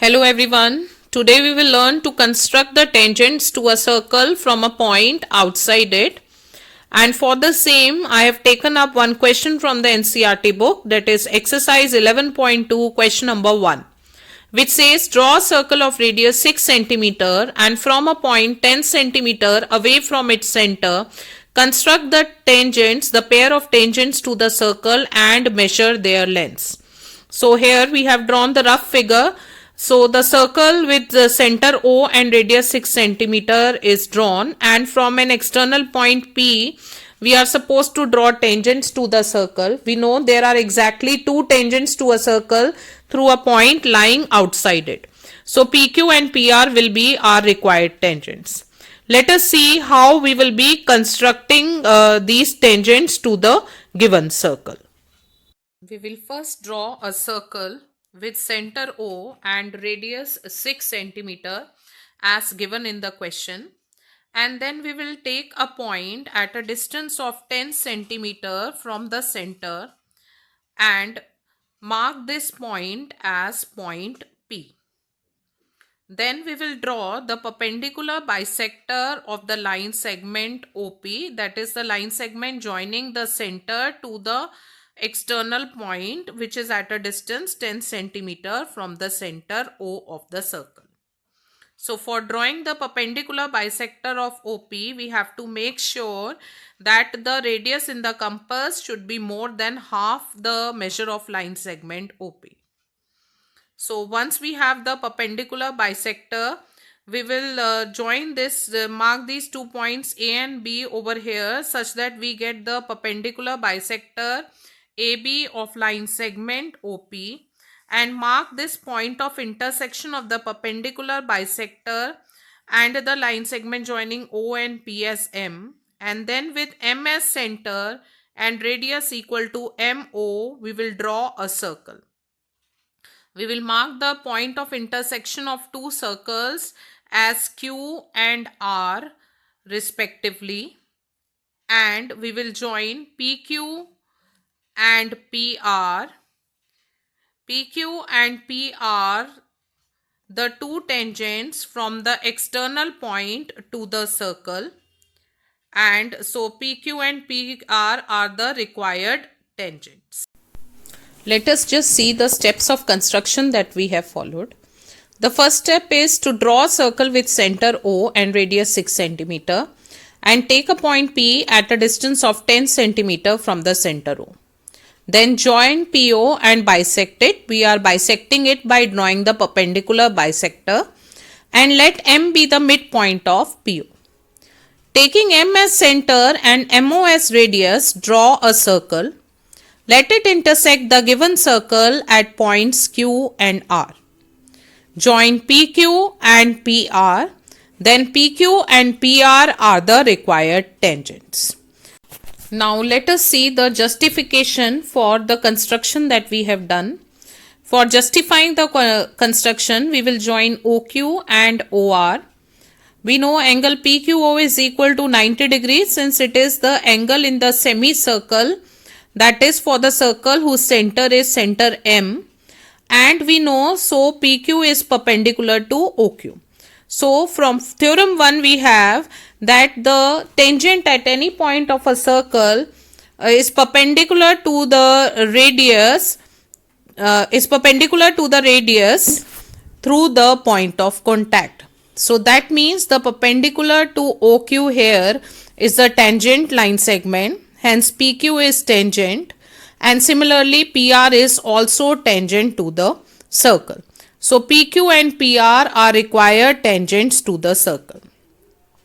Hello everyone. Today we will learn to construct the tangents to a circle from a point outside it. And for the same, I have taken up one question from the NCERT book, that is exercise 11.2 question number 1, which says draw a circle of radius 6 centimeter and from a point 10 centimeter away from its center, construct the tangents, the pair of tangents to the circle and measure their lengths. So here we have drawn the rough figure. So the circle with the center O and radius 6 centimeter is drawn, and from an external point P we are supposed to draw tangents to the circle. We know there are exactly two tangents to a circle through a point lying outside it. So PQ and PR will be our required tangents. Let us see how we will be constructing these tangents to the given circle. We will first draw a circle with center O and radius 6 centimeter as given in the question, and then we will take a point at a distance of 10 centimeter from the center and mark this point as point P. Then we will draw the perpendicular bisector of the line segment OP, that is the line segment joining the center to the external point, which is at a distance 10 centimeter from the center O of the circle. So for drawing the perpendicular bisector of OP, we have to make sure that the radius in the compass should be more than half the measure of line segment OP. So once we have the perpendicular bisector, we will join this, mark these 2 points A and B over here such that we get the perpendicular bisector AB of line segment OP, and mark this point of intersection of the perpendicular bisector and the line segment joining O and P as M, and then with M as center and radius equal to MO, we will draw a circle. We will mark the point of intersection of two circles as Q and R respectively, and we will join PQ and PR. PQ and PR, the two tangents from the external point to the circle, and so PQ and PR are the required tangents. Let us just see the steps of construction that we have followed. The first step is to draw a circle with center O and radius 6 centimeter and take a point P at a distance of 10 centimeter from the center O. Then join PO and bisect it. We are bisecting it by drawing the perpendicular bisector, and let M be the midpoint of PO. Taking M as center and MO as radius, draw a circle. Let it intersect the given circle at points Q and R. Join PQ and PR. Then PQ and PR are the required tangents. Now let us see the justification for the construction that we have done. For justifying the construction, we will join OQ and OR. We know angle PQO is equal to 90 degrees since it is the angle in the semicircle, that is for the circle whose center is center M, and we know so PQ is perpendicular to OQ. So from theorem 1 we have that the tangent at any point of a circle is perpendicular to the radius through the point of contact. So that means the perpendicular to OQ here is the tangent line segment, hence PQ is tangent, and similarly PR is also tangent to the circle. So PQ and PR are required tangents to the circle.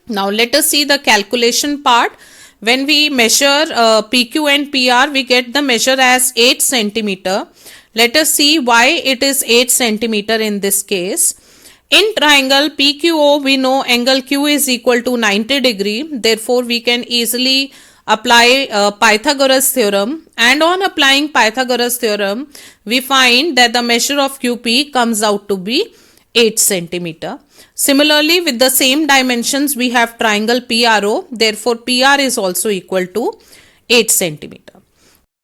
Now let us see the calculation part. When we measure PQ and PR, we get the measure as 8 centimeter. Let us see why it is 8 centimeter in this case. In triangle PQO, we know angle Q is equal to 90 degree. Therefore, we can easily apply Pythagoras theorem, and on applying Pythagoras theorem, we find that the measure of QP comes out to be 8 centimeter. Similarly, with the same dimensions, we have triangle PRO. Therefore, PR is also equal to 8 centimeter.